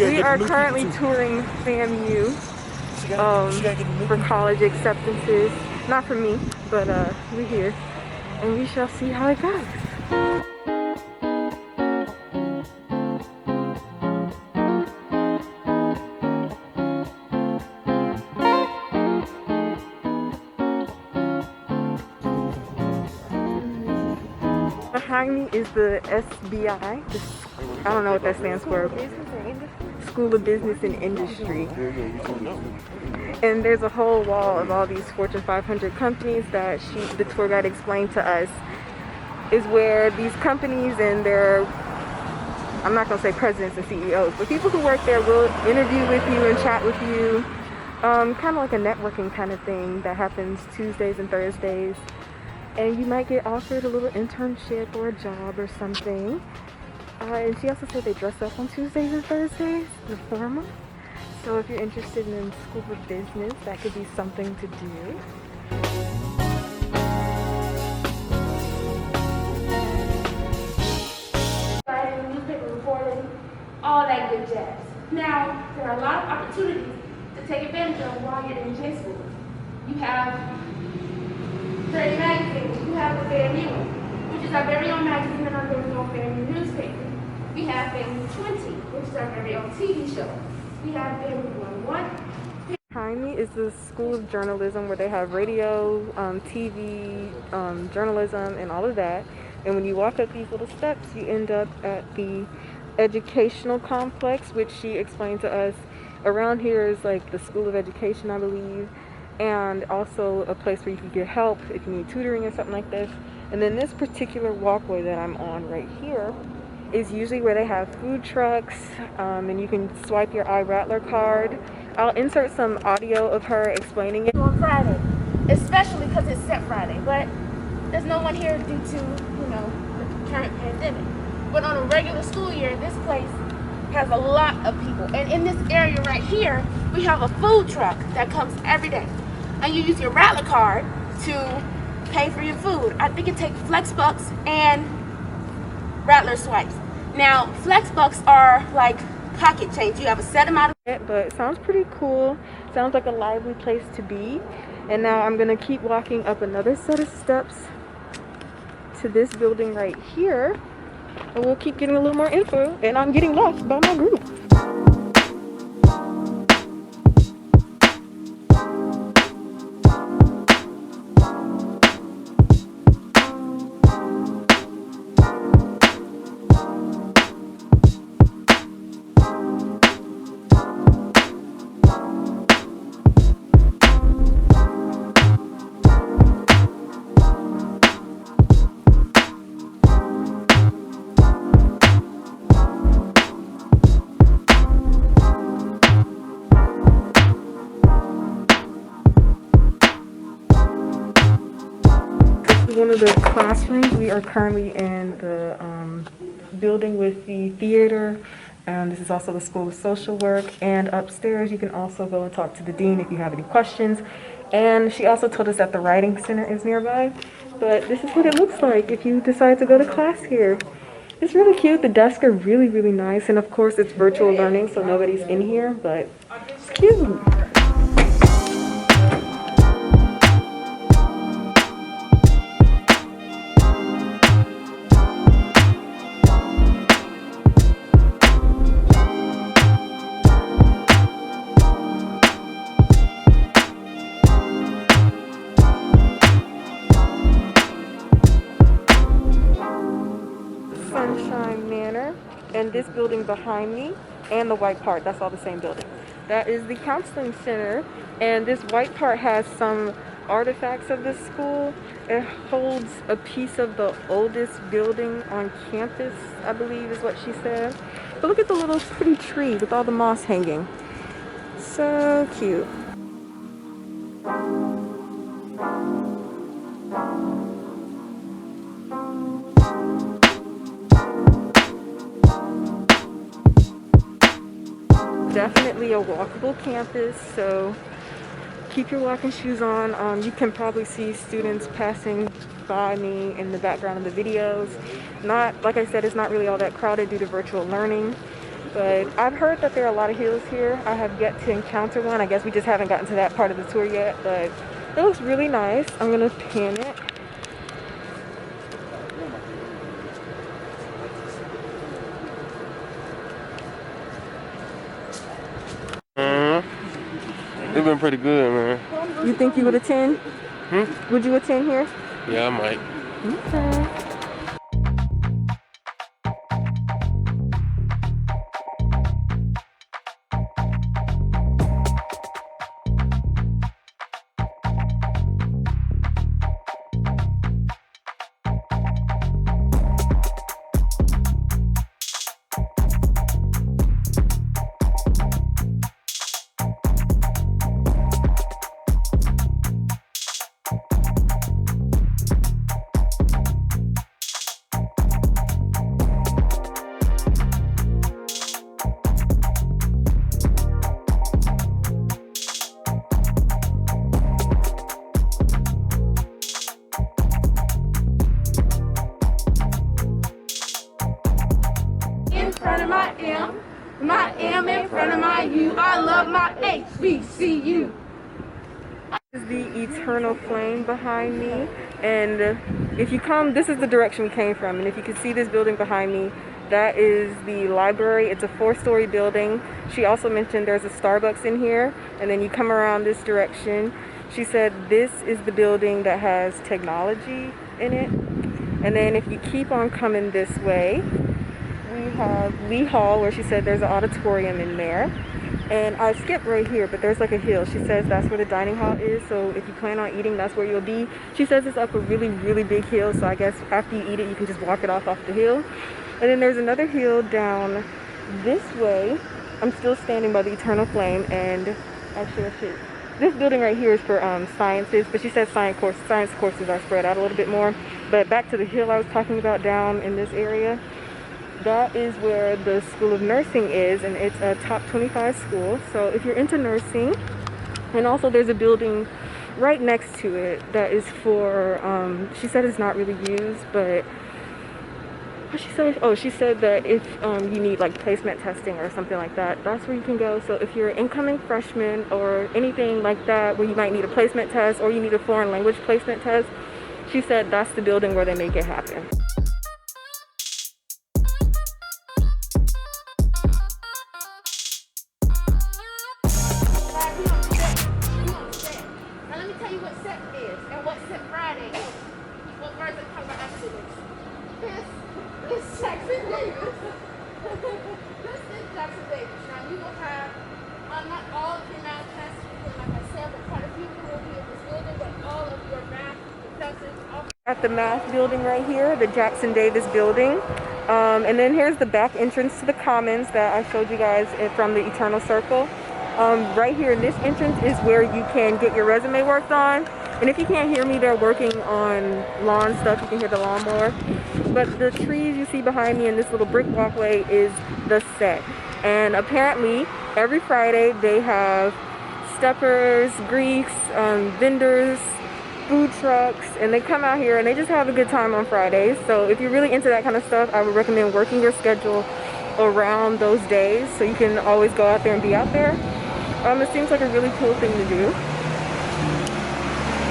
We are currently touring Famu for college acceptances. Not for me, but we're here. And we shall see how it goes. Behind me is the SBI. I don't know what that stands for. School of Business and Industry. And there's a whole wall of all these Fortune 500 companies that the tour guide explained to us is where these companies and their, I'm not going to say presidents and CEOs, but people who work there will interview with you and chat with you. Kind of like a networking kind of thing that happens Tuesdays and Thursdays. And you might get offered a little internship or a job or something. And she also said they dress up on Tuesdays and Thursdays, they're formal. So if you're interested in School of Business, that could be something to do. Writing, newspaper reporting, all that good jazz. Now, there are a lot of opportunities to take advantage of while you're in J school. You have 30 magazines, you have the Famu, which is our very own magazine and our very own Famu newspaper. We have Famu 20, which is our very own TV show. We have Famu 101. Behind me is the School of Journalism where they have radio, TV, journalism, and all of that. And when you walk up these little steps, you end up at the educational complex, which she explained to us. Around here is like the School of Education, I believe, and also a place where you can get help if you need tutoring or something like this. And then this particular walkway that I'm on right here is usually where they have food trucks, and you can swipe your Rattler card. I'll insert some audio of her explaining it. On Friday, especially because it's Set Friday, but there's no one here due to, the current pandemic. But on a regular school year, this place has a lot of people. And in this area right here, we have a food truck that comes every day. And you use your Rattler card to pay for your food. I think it takes Flexbucks and Rattler swipes. Now, Flexbucks are like pocket change. You have a set amount of it, but it sounds pretty cool. Sounds like a lively place to be. And now I'm gonna keep walking up another set of steps to this building right here. And we'll keep getting a little more info. And I'm getting lost by my group. One of the classrooms. We are currently in the building with the theater, and this is also the School of Social Work. And upstairs you can also go and talk to the dean if you have any questions. And she also told us that the writing center is nearby, but this is what it looks like if you decide to go to class here. It's really cute. The desks are really nice, and of course it's virtual learning, so nobody's in here, but it's cute. And this building behind me and the white part, that's all the same building. That is the counseling center, and this white part has some artifacts of this school. It holds a piece of the oldest building on campus, I believe is what she said. But look at the little pretty tree with all the moss hanging. So cute. Definitely a walkable campus, so keep your walking shoes on. You can probably see students passing by me in the background of the videos. Not, like I said, it's not really all that crowded due to virtual learning. But I've heard that there are a lot of hills here. I have yet to encounter one. I guess we just haven't gotten to that part of the tour yet, but it looks really nice. I'm gonna pan it. It's been pretty good, man. You think you would attend? Would you attend here? Yeah, I might. Okay. My M in front of my U. I love my HBCU. This is the eternal flame behind me, and if you come, this is the direction we came from, and if you can see this building behind me, that is the library. It's a 4-story building. She also mentioned there's a Starbucks in here, and then you come around this direction. She said this is the building that has technology in it, and then if you keep on coming this way, we have Lee Hall, where she said there's an auditorium in there. And I skipped right here, but there's like a hill. She says that's where the dining hall is, so if you plan on eating, that's where you'll be. She says it's up a really, really big hill, so I guess after you eat it, you can just walk it off the hill. And then there's another hill down this way. I'm still standing by the eternal flame, and actually, this building right here is for sciences, but she says science courses are spread out a little bit more. But back to the hill I was talking about down in this area. That is where the School of Nursing is, and it's a top 25 school. So if you're into nursing, and also there's a building right next to it that is for, she said it's not really used, but what she said? Oh, she said that if you need like placement testing or something like that, that's where you can go. So if you're an incoming freshman or anything like that, where you might need a placement test or you need a foreign language placement test, she said that's the building where they make it happen. At the math building right here, the Jackson Davis building. And then here's the back entrance to the Commons that I showed you guys from the Eternal Circle. Right here, this entrance is where you can get your resume worked on. And if you can't hear me, they're working on lawn stuff. You can hear the lawnmower. But the trees you see behind me and this little brick walkway is the set. And apparently, every Friday they have steppers, Greeks, vendors, food trucks, and they come out here and they just have a good time on Fridays. So if you're really into that kind of stuff, I would recommend working your schedule around those days so you can always go out there and be out there. It seems like a really cool thing to do.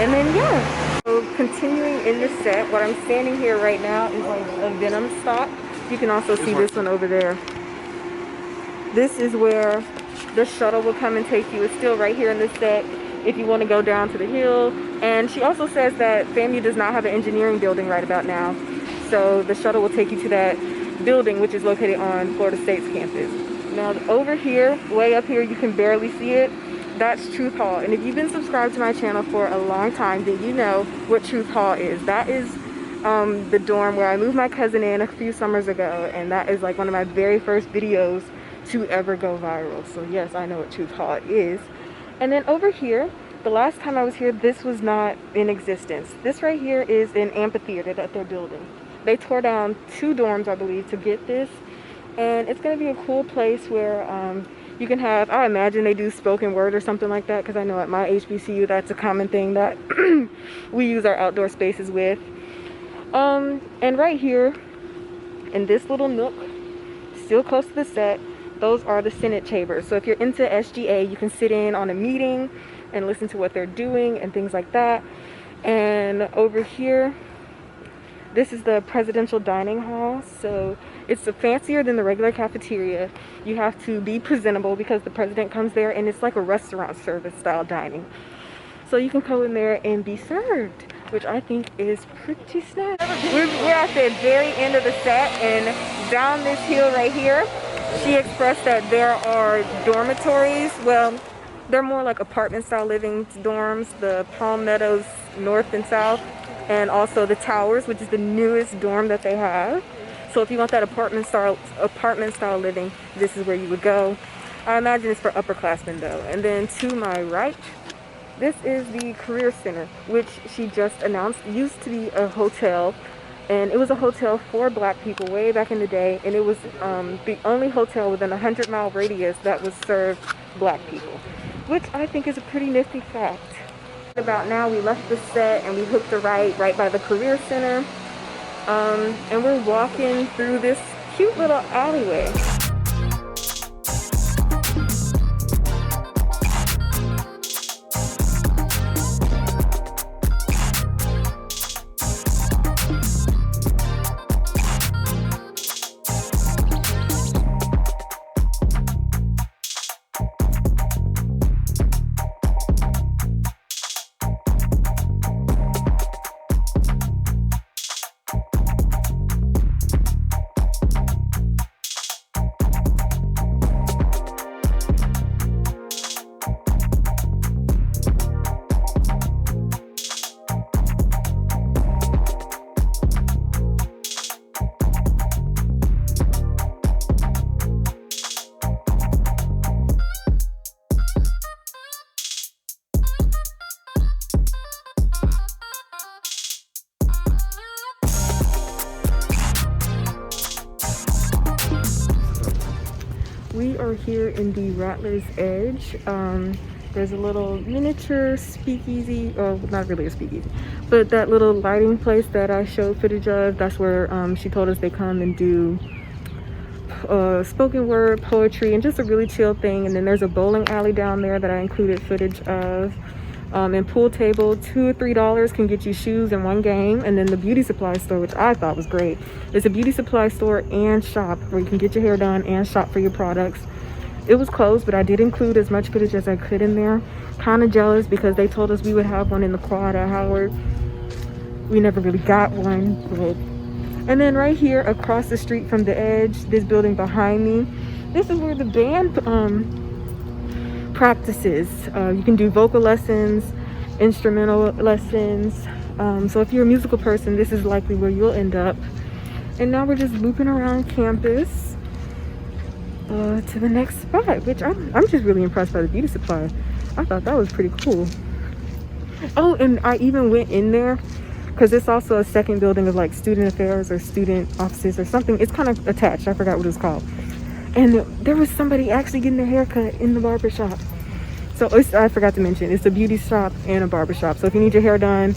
And then yeah, so continuing in the set, what I'm standing here right now is like a Venom stop. You can also see this one over there. This is where the shuttle will come and take you. It's still right here in the set if you want to go down to the hill. And she also says that FAMU does not have an engineering building right about now, so the shuttle will take you to that building, which is located on Florida State's campus. Now over here, way up here, you can barely see it, that's Truth Hall. And if you've been subscribed to my channel for a long time, then you know what Truth Hall is. That is the dorm where I moved my cousin in a few summers ago, and that is like one of my very first videos to ever go viral. So yes, I know what Truth Hall is. And then over here, the last time I was here, this was not in existence. This right here is an amphitheater that they're building. They tore down 2 dorms, I believe, to get this. And it's going to be a cool place where you can have, I imagine they do spoken word or something like that, because I know at my HBCU that's a common thing that we use our outdoor spaces with. And right here, in this little nook, still close to the set, those are the Senate chambers. So if you're into SGA, you can sit in on a meeting and listen to what they're doing and things like that. And over here, this is the presidential dining hall. So it's fancier than the regular cafeteria. You have to be presentable because the president comes there, and it's like a restaurant service style dining. So you can go in there and be served, which I think is pretty snazzy. We're at the very end of the set, and down this hill right here, she expressed that there are dormitories. Well, they're more like apartment style living dorms, the Palm Meadows North and South, and also the Towers, which is the newest dorm that they have. So if you want that apartment style living, this is where you would go. I imagine it's for upperclassmen though. And then to my right, this is the Career Center, which she just announced used to be a hotel, and it was a hotel for black people way back in the day, and it was the only hotel within a 100-mile radius that would serve black people, which I think is a pretty nifty fact. About now, we left the set and we hooked a right by the Career Center, and we're walking through this cute little alleyway. We are here in the Rattlers Edge. There's a little miniature speakeasy, oh, not really a speakeasy, but that little lighting place that I showed footage of. That's where she told us they come and do spoken word, poetry, and just a really chill thing. And then there's a bowling alley down there that I included footage of. And pool table, $2 or $3 can get you shoes and one game. And then the beauty supply store, which I thought was great. It's a beauty supply store and shop where you can get your hair done and shop for your products. It was closed, but I did include as much footage as I could in there. Kind of jealous because they told us we would have one in the quad at Howard. We never really got one. But... And then right here across the street from the Edge, this building behind me, this is where the band practices. You can do vocal lessons, instrumental lessons. So if you're a musical person, this is likely where you'll end up. And now we're just looping around campus to the next spot, which I'm just really impressed by the beauty supply. I thought that was pretty cool. Oh, and I even went in there because it's also a second building of like student affairs or student offices or something. It's kind of attached. I forgot what it's called. And there was somebody actually getting their hair cut in the barber shop. So I forgot to mention, it's a beauty shop and a barber shop. So if you need your hair done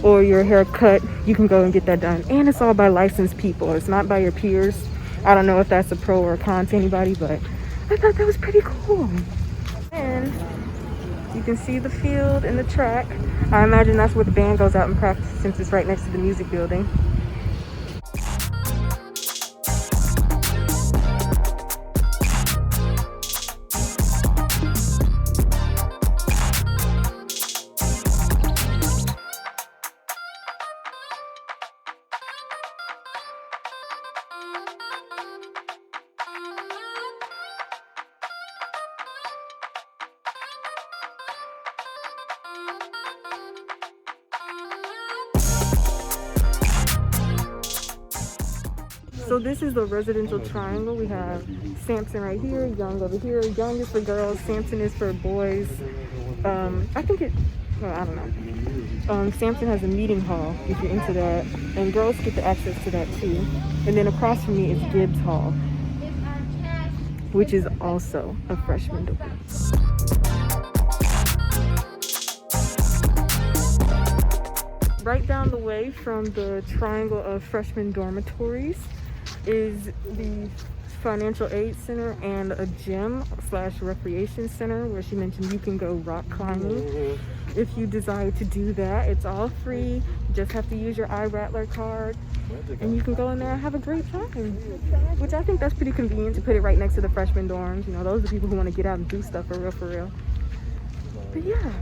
or your hair cut, you can go and get that done. And it's all by licensed people. It's not by your peers. I don't know if that's a pro or a con to anybody, but I thought that was pretty cool. And you can see the field and the track. I imagine that's where the band goes out and practice since it's right next to the music building. So this is the residential triangle. We have Sampson right here, Young over here. Young is for girls, Sampson is for boys. I think well, I don't know. Sampson has a meeting hall if you're into that, and girls get the access to that too. And then across from me is Gibbs Hall, which is also a freshman dorm. Right down the way from the triangle of freshman dormitories is the financial aid center and a gym slash recreation center where she mentioned you can go rock climbing. If you desire to do that, it's all free. You just have to use your iRattler card and you can go in there and have a great time. Which I think that's pretty convenient to put it right next to the freshman dorms. You know, those are the people who want to get out and do stuff for real, for real. But yeah.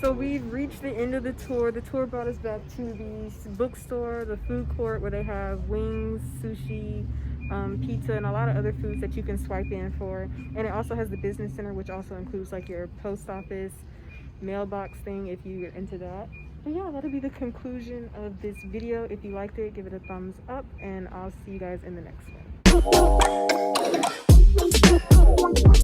So we've reached the end of the tour. The tour brought us back to the bookstore, the food court where they have wings, sushi, pizza, and a lot of other foods that you can swipe in for. And it also has the business center, which also includes like your post office, mailbox thing if you're into that. But yeah, that'll be the conclusion of this video. If you liked it, give it a thumbs up, and I'll see you guys in the next one.